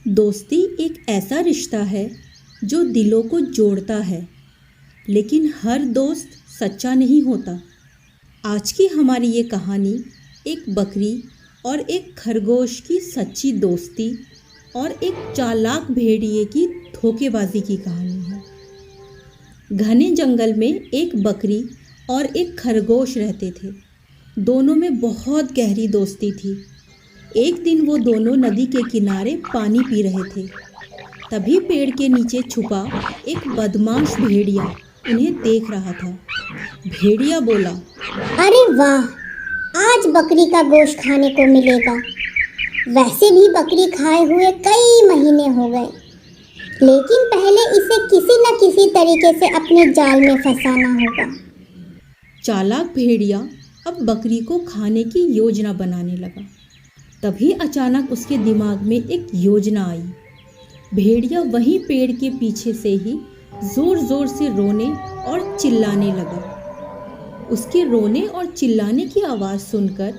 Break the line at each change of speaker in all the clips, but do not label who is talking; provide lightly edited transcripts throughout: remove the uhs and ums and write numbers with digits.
दोस्ती एक ऐसा रिश्ता है जो दिलों को जोड़ता है, लेकिन हर दोस्त सच्चा नहीं होता। आज की हमारी ये कहानी एक बकरी और एक खरगोश की सच्ची दोस्ती और एक चालाक भेड़िए की धोखेबाजी की कहानी है। घने जंगल में एक बकरी और एक खरगोश रहते थे। दोनों में बहुत गहरी दोस्ती थी। एक दिन वो दोनों नदी के किनारे पानी पी रहे थे। तभी पेड़ के नीचे छुपा एक बदमाश भेड़िया उन्हें देख रहा था। भेड़िया बोला,
अरे वाह, आज बकरी का गोश्त खाने को मिलेगा। वैसे भी बकरी खाए हुए कई महीने हो गए, लेकिन पहले इसे किसी न किसी तरीके से अपने जाल में फंसाना होगा।
चालाक भेड़िया अब बकरी को खाने की योजना बनाने लगा। तभी अचानक उसके दिमाग में एक योजना आई। भेड़िया वहीं पेड़ के पीछे से ही जोर जोर से रोने और चिल्लाने लगा। उसके रोने और चिल्लाने की आवाज़ सुनकर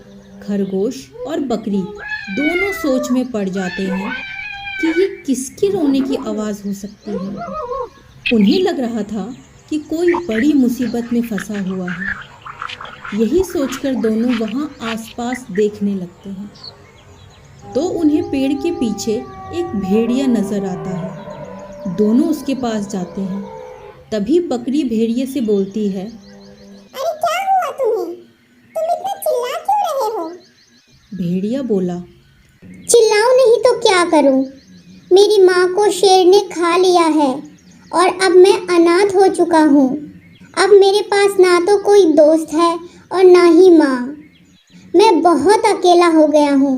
खरगोश और बकरी दोनों सोच में पड़ जाते हैं कि ये किसकी रोने की आवाज़ हो सकती है। उन्हें लग रहा था कि कोई बड़ी मुसीबत में फंसा हुआ है। यही सोचकर दोनों वहाँ आसपास देखने लगते हैं तो उन्हें पेड़ के पीछे एक भेड़िया नजर आता है। दोनों उसके पास जाते हैं। तभी बकरी भेड़िए से बोलती है,
अरे क्या हुआ तुम्हें? तुम इतना चिल्ला क्यों रहे हो?
भेड़िया बोला,
चिल्लाऊं नहीं तो क्या करूं? मेरी माँ को शेर ने खा लिया है और अब मैं अनाथ हो चुका हूँ। अब मेरे पास ना तो कोई दोस्त है और ना ही माँ। मैं बहुत अकेला हो गया हूँ।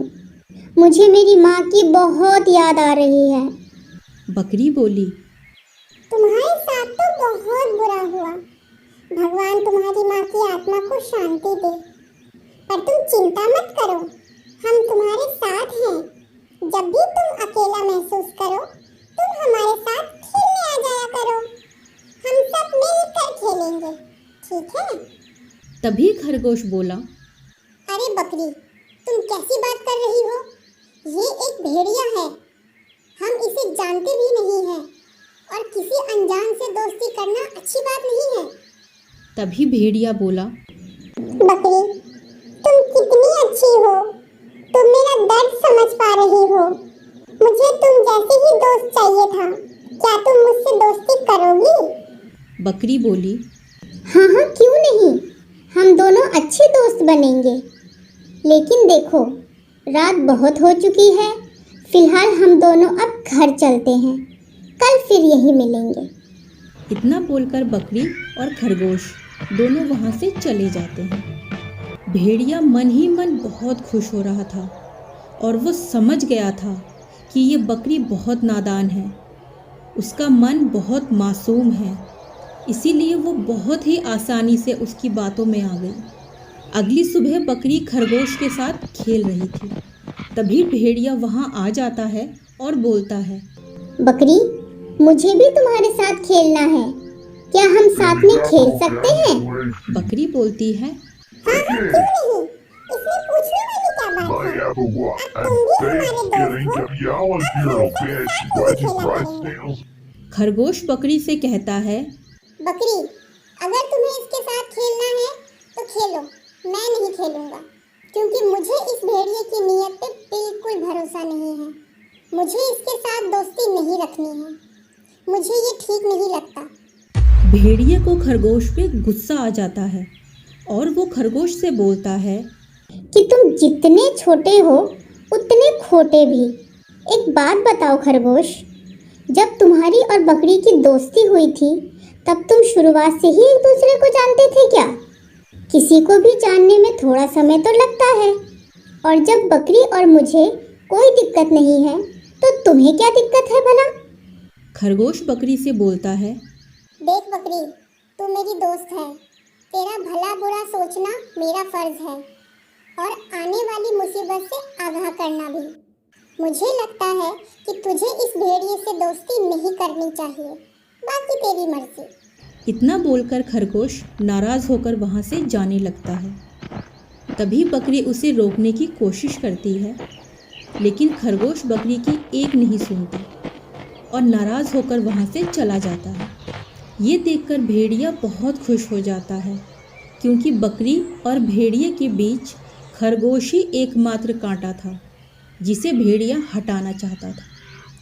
मुझे मेरी माँ की बहुत याद आ रही है।
बकरी बोली,
तुम्हारे साथ तो बहुत बुरा हुआ। भगवान तुम्हारी माँ की आत्मा को शांति दे। पर तुम चिंता मत करो, हम तुम्हारे साथ हैं। जब भी तुम अकेला महसूस करो, तुम हमारे साथ खेलने आ जाया करो। हम सब मिलकर खेलेंगे, ठीक है?
तभी खरगोश बोला,
अरे बकरी, तुम कैसी बात कर रही हो? ये एक भेड़िया है। हम इसे जानते भी नहीं हैं और किसी अनजान से दोस्ती करना अच्छी बात नहीं है।
तभी भेड़िया बोला,
बकरी, तुम कितनी अच्छी हो। तुम मेरा दर्द समझ पा रही हो। मुझे तुम जैसे ही दोस्त चाहिए था। क्या तुम मुझसे दोस्ती करोगी?
बकरी बोली,
हाँ हाँ, क्यों नहीं। हम दोनों अच्छे दोस्त बनेंगे। लेकिन देखो, रात बहुत हो चुकी है। फिलहाल हम दोनों अब घर चलते हैं। कल फिर यहीं मिलेंगे।
इतना बोलकर बकरी और खरगोश दोनों वहाँ से चले जाते हैं। भेड़िया मन ही मन बहुत खुश हो रहा था और वो समझ गया था कि ये बकरी बहुत नादान है। उसका मन बहुत मासूम है, इसीलिए वो बहुत ही आसानी से उसकी बातों में आ गई। अगली सुबह बकरी खरगोश के साथ खेल रही थी। तभी भेड़िया वहाँ आ जाता है और बोलता है,
बकरी, मुझे भी तुम्हारे साथ खेलना है। क्या हम साथ में खेल सकते हैं?
बकरी बोलती है,
हाँ हाँ, क्यों नहीं। इसमें पूछने वाली क्या बात है? अब तुम भी हमारे दोस्त हो।
खरगोश बकरी से कहता है,
बकरी, अगर तुम्हें इसके साथ खेलना है तो खेलो, मैं नहीं खेलूंगा, क्योंकि मुझे इस भेड़िए की नीयत पे बिल्कुल भरोसा नहीं है। मुझे इसके साथ दोस्ती नहीं रखनी है। मुझे ये ठीक नहीं लगता।
भेड़िए को खरगोश पे गुस्सा आ जाता है और वो खरगोश से बोलता है
कि तुम जितने छोटे हो उतने खोटे भी। एक बात बताओ खरगोश, जब तुम्हारी और बकरी की दोस्ती हुई थी तब तुम शुरुआत से ही एक दूसरे को जानते थे क्या? किसी को भी जानने में थोड़ा समय तो लगता है। और जब बकरी और मुझे कोई दिक्कत नहीं है तो तुम्हें क्या दिक्कत है भला?
खरगोश बकरी से बोलता है,
देख बकरी, तू मेरी दोस्त है। तेरा भला बुरा सोचना मेरा फर्ज है और आने वाली मुसीबत से आगाह करना भी। मुझे लगता है कि तुझे इस भेड़िए से दोस्ती नहीं करनी चाहिए। बाकी तेरी मर्जी।
इतना बोलकर खरगोश नाराज होकर वहाँ से जाने लगता है। तभी बकरी उसे रोकने की कोशिश करती है लेकिन खरगोश बकरी की एक नहीं सुनता और नाराज़ होकर वहाँ से चला जाता है। ये देखकर भेड़िया बहुत खुश हो जाता है, क्योंकि बकरी और भेड़िए के बीच खरगोश ही एकमात्र कांटा था जिसे भेड़िया हटाना चाहता था।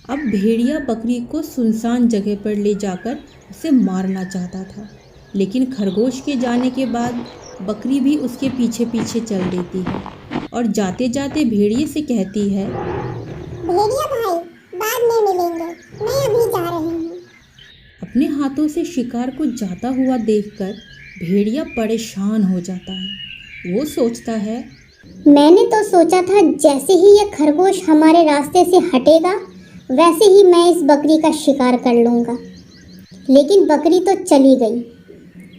अब भेड़िया बकरी को सुनसान जगह पर ले जाकर उसे मारना चाहता था, लेकिन खरगोश के जाने के बाद बकरी भी उसके पीछे पीछे चल देती है और जाते जाते भेड़िए से कहती है,
भेड़िया भाई, बाद में मिलेंगे, मैं अभी जा रही हूँ।
अपने हाथों से शिकार को जाता हुआ देखकर भेड़िया परेशान हो जाता है। वो सोचता है,
मैंने तो सोचा था जैसे ही ये खरगोश हमारे रास्ते से हटेगा वैसे ही मैं इस बकरी का शिकार कर लूँगा, लेकिन बकरी तो चली गई।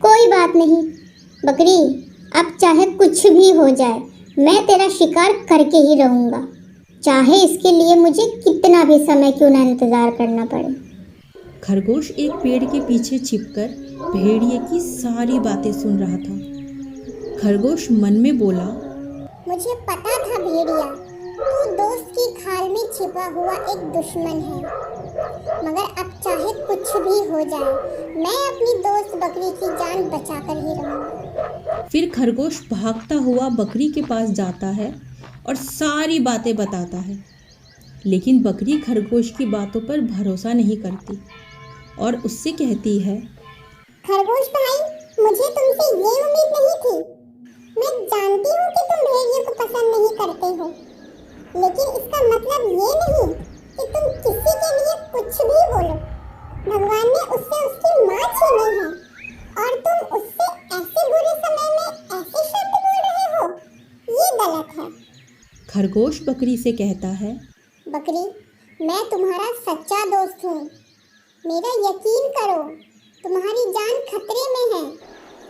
कोई बात नहीं बकरी, अब चाहे कुछ भी हो जाए मैं तेरा शिकार करके ही रहूँगा, चाहे इसके लिए मुझे कितना भी समय क्यों ना इंतज़ार करना पड़े।
खरगोश एक पेड़ के पीछे छिपकर भेड़िए की सारी बातें सुन रहा था। खरगोश मन में बोला,
मुझे पता था भेड़िया, तू दोस्त की खाल में छिपा हुआ एक दुश्मन है, मगर अब चाहे कुछ भी हो जाए मैं अपनी दोस्त बकरी की जान बचाकर ही रहूँगा।
फिर खरगोश भागता हुआ बकरी के पास जाता है और सारी बातें बताता है, लेकिन बकरी खरगोश की बातों पर भरोसा नहीं करती और उससे कहती है,
खरगोश भाई, मुझे तुमसे ये उम्मीद नहीं थी। मैं जानती हूँ कि तुम भेड़ियों को पसंद नहीं करते हो, लेकिन इसका मतलब ये नहीं कि तुम किसी के लिए कुछ भी बोलो। भगवान ने उससे उसकी माँ छीनी है और तुम उससे ऐसे बुरे समय में ऐसे शब्द बोल रहे हो, ये गलत है।
खरगोश बकरी से कहता है,
बकरी, मैं तुम्हारा सच्चा दोस्त हूँ, मेरा यकीन करो, तुम्हारी जान खतरे में है।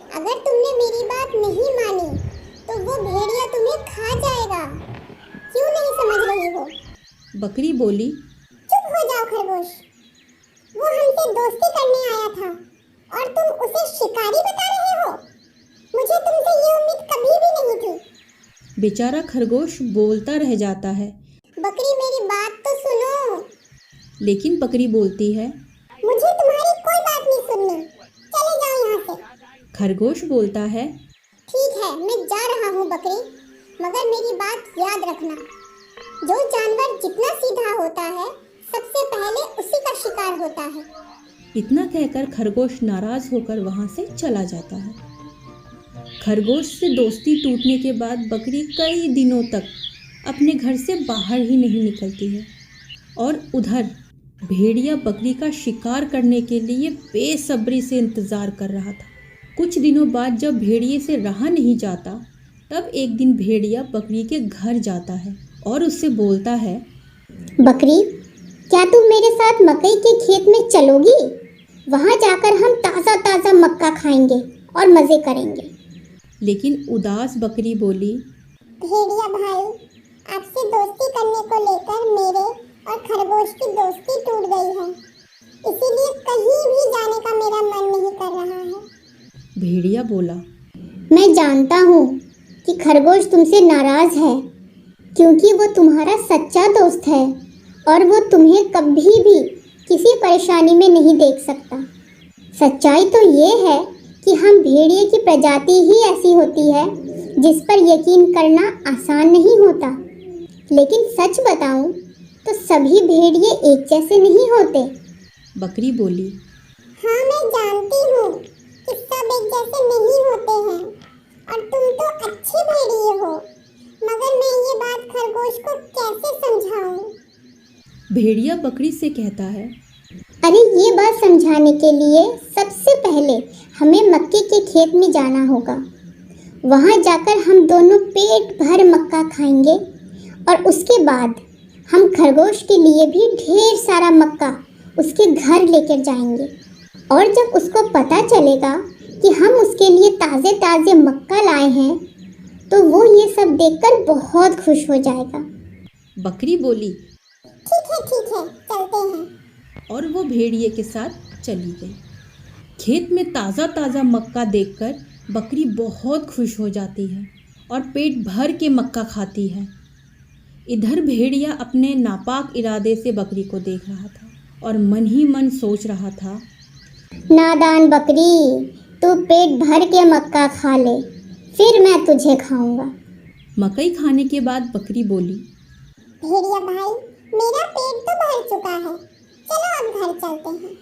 अगर तुमने मेरी बात नहीं मानी तो वो भेड़िया तुम्हें खा जाएगा। क्यों नहीं समझ रही हो?
बकरी बोली,
चुप हो जाओ खरगोश, वो हमसे दोस्ती करने आया था और तुम उसे शिकारी बता रहे हो। मुझे तुमसे ये उम्मीद कभी भी नहीं थी।
बेचारा खरगोश बोलता रह जाता है।
बकरी, मेरी बात तो सुनो।
लेकिन बकरी बोलती है,
मुझे तुम्हारी कोई बात नहीं सुननी, चले जाओ यहाँ से।
खरगोश बोलता है,
ठीक है, मैं जा रहा हूँ बकरी, मगर मेरी बात याद रखना, जो जानवर जितना सीधा होता है सबसे पहले उसी का शिकार होता है।
इतना कहकर खरगोश नाराज होकर वहां से चला जाता है। खरगोश से दोस्ती टूटने के बाद बकरी कई दिनों तक अपने घर से बाहर ही नहीं निकलती है और उधर भेड़िया बकरी का शिकार करने के लिए बेसब्री से इंतजार कर रहा था। कुछ दिनों बाद जब भेड़िए से रहा नहीं जाता, तब एक दिन भेड़िया बकरी के घर जाता है और उससे बोलता है,
बकरी, क्या तुम मेरे साथ मकई के खेत में चलोगी? वहाँ जाकर हम ताज़ा ताज़ा मक्का खाएंगे और मज़े करेंगे।
लेकिन उदास बकरी बोली,
भेड़िया भाई, आपसे दोस्ती करने को लेकर मेरे और खरगोश की दोस्ती टूट गई है, इसीलिए कहीं भी जाने का मेरा मन नहीं कर रहा है।
भेड़िया बोला,
मैं जानता हूँ कि खरगोश तुमसे नाराज़ है, क्योंकि वो तुम्हारा सच्चा दोस्त है और वो तुम्हें कभी भी किसी परेशानी में नहीं देख सकता। सच्चाई तो ये है कि हम भेड़िए की प्रजाति ही ऐसी होती है जिस पर यकीन करना आसान नहीं होता, लेकिन सच बताऊं तो सभी भेड़िए एक जैसे नहीं होते।
बकरी बोली,
हाँ, मैं जानती हूँ कि सब एक जैसे नहीं होते हैं और तुम तो अच्छे भेड़िए हो, मगर मैं ये बात खरगोश को कैसे समझाऊं?
भेड़िया बकरी से कहता है,
अरे ये बात समझाने के लिए सबसे पहले हमें मक्के के खेत में जाना होगा। वहाँ जाकर हम दोनों पेट भर मक्का खाएंगे और उसके बाद हम खरगोश के लिए भी ढेर सारा मक्का उसके घर लेकर जाएंगे। और जब उसको पता चलेगा कि हम उसके लिए ताज़े ताज़े मक्का लाए हैं तो वो ये सब देखकर बहुत खुश हो जाएगा।
बकरी बोली,
ठीक है, चलते हैं।
और वो भेड़िए के साथ चली गई। खेत में ताज़ा ताज़ा मक्का देखकर बकरी बहुत खुश हो जाती है और पेट भर के मक्का खाती है। इधर भेड़िया अपने नापाक इरादे से बकरी को देख रहा था और मन ही मन सोच रहा था,
नादान बकरी, तू पेट भर के मक्का खा ले, फिर मैं तुझे खाऊंगा।
मकई खाने के बाद बकरी बोली,
भेड़िया भाई, मेरा पेट तो भर चुका है, चलो अब घर चलते हैं।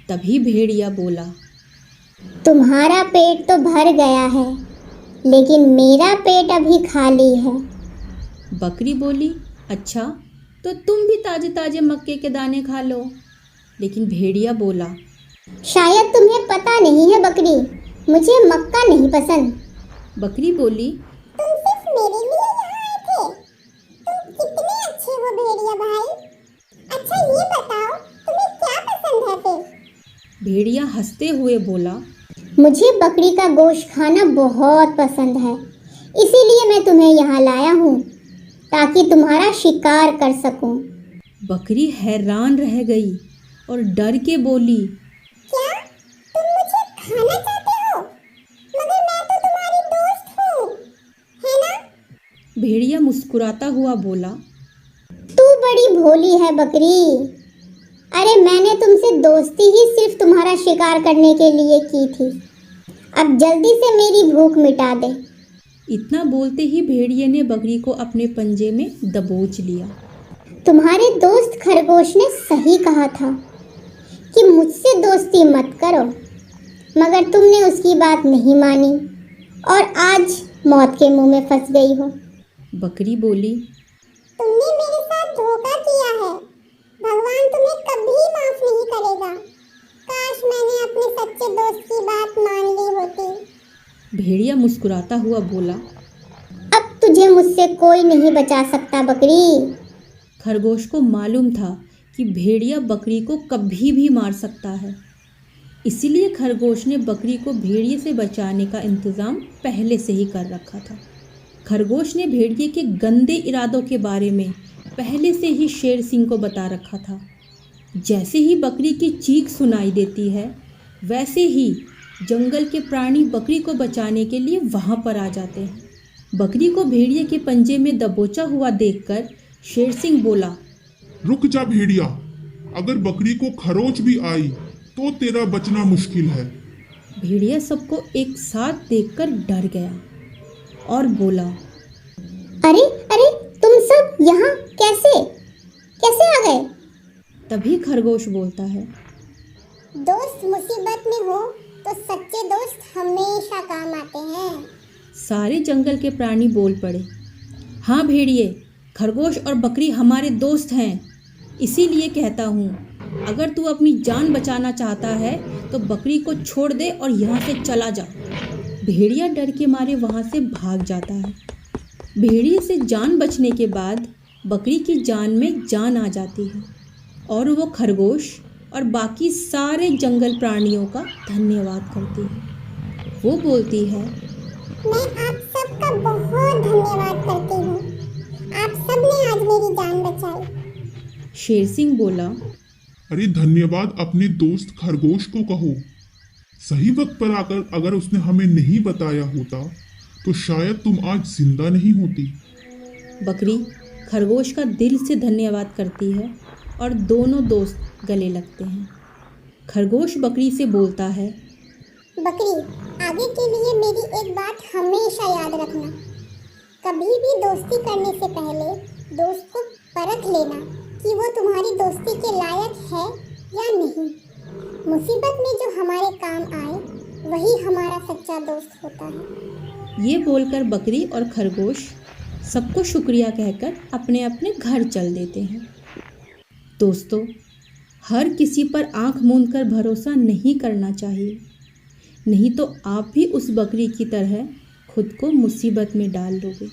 तभी भेड़िया बोला,
तुम्हारा पेट तो भर गया है, लेकिन मेरा पेट अभी खाली है।
बकरी बोली, अच्छा तो तुम भी ताजे ताजे मक्के के दाने खा लो। लेकिन भेड़िया बोला,
शायद तुम्हें पता नहीं है बकरी, मुझे मक्का नहीं पसंद।
बकरी बोली,
तुम सिर्फ मेरे लिए यहाँ आए थे? तुम कितने अच्छे हो भेड़िया भाई। अच्छा ये बताओ, तुम्हें क्या पसंद है फिर?
भेड़िया हंसते हुए बोला,
मुझे बकरी का गोश्त खाना बहुत पसंद है, इसीलिए मैं तुम्हें यहाँ लाया हूँ ताकि तुम्हारा शिकार कर सकूं।
बकरी हैरान रह गई और डर के बोली,
क्या तुम मुझे खाना चाहते हो? मगर मैं तो तुम्हारी दोस्त हूँ, है ना?
भेड़िया मुस्कुराता हुआ बोला,
तू बड़ी भोली है बकरी। अरे मैंने तुमसे दोस्ती ही सिर्फ तुम्हारा शिकार करने के लिए की थी। अब जल्दी से मेरी भूख मिटा दे।
इतना बोलते ही भेड़िए ने बकरी को अपने पंजे में दबोच लिया।
तुम्हारे दोस्त खरगोश ने सही कहा था कि मुझसे दोस्ती मत करो, मगर तुमने उसकी बात नहीं मानी और आज मौत के मुंह में फंस गई हो।
बकरी बोली,
तुमने मेरे साथ धोखा किया है, भगवान तुम्हें कभी माफ नहीं करेगा। काश मैंने अपने सच्चे दोस्त की बात मान ली होती।
भेड़िया मुस्कुराता हुआ बोला,
अब तुझे मुझसे कोई नहीं बचा सकता बकरी।
खरगोश को मालूम था कि भेड़िया बकरी को कभी भी मार सकता है, इसीलिए खरगोश ने बकरी को भेड़िए से बचाने का इंतज़ाम पहले से ही कर रखा था। खरगोश ने भेड़िए के गंदे इरादों के बारे में पहले से ही शेर सिंह को बता रखा था। जैसे ही बकरी की चीख सुनाई देती है, वैसे ही जंगल के प्राणी बकरी को बचाने के लिए वहां पर आ जाते हैं। बकरी को भेड़िए के पंजे में दबोचा हुआ देखकर शेर सिंह बोला,
रुक जा भेड़िया, अगर बकरी को खरोच भी आई तो तेरा बचना मुश्किल है।
भेड़िया सबको एक साथ देखकर डर गया और बोला,
अरे अरे, तुम सब यहाँ कैसे कैसे आ गए?
तभी खरगोश बोलता है,
दोस्त मुसीबत में हो तो सच्चे दोस्त हमेशा काम आते हैं।
सारे जंगल के प्राणी बोल पड़े, हाँ भेड़िए, खरगोश और बकरी हमारे दोस्त हैं, इसीलिए कहता हूँ अगर तू अपनी जान बचाना चाहता है तो बकरी को छोड़ दे और यहाँ से चला जा। भेड़िया डर के मारे वहाँ से भाग जाता है। भेड़िए से जान बचने के बाद बकरी की जान में जान आ जाती है और वो खरगोश और बाकी सारे जंगल प्राणियों का धन्यवाद करती है। वो बोलती है,
मैं आप सबका बहुत धन्यवाद करती हूँ, आप सबने आज मेरी जान बचाई।
शेर सिंह बोला,
अरे धन्यवाद अपने दोस्त खरगोश को कहो। सही वक्त पर आकर अगर उसने हमें नहीं बताया होता तो शायद तुम आज जिंदा नहीं होती।
बकरी खरगोश का दिल से धन्यवाद करती है और दोनों दोस्त गले लगते हैं। खरगोश बकरी से बोलता है,
बकरी, आगे के लिए मेरी एक बात हमेशा याद रखना, कभी भी दोस्ती करने से पहले दोस्त को परख लेना कि वो तुम्हारी दोस्ती के लायक है या नहीं। मुसीबत में जो हमारे काम आए वही हमारा सच्चा दोस्त होता है।
ये बोलकर बकरी और खरगोश सबको शुक्रिया कहकर अपने अपने घर चल देते हैं। दोस्तों, हर किसी पर आंख मूंद कर भरोसा नहीं करना चाहिए, नहीं तो आप भी उस बकरी की तरह खुद को मुसीबत में डाल लोगे।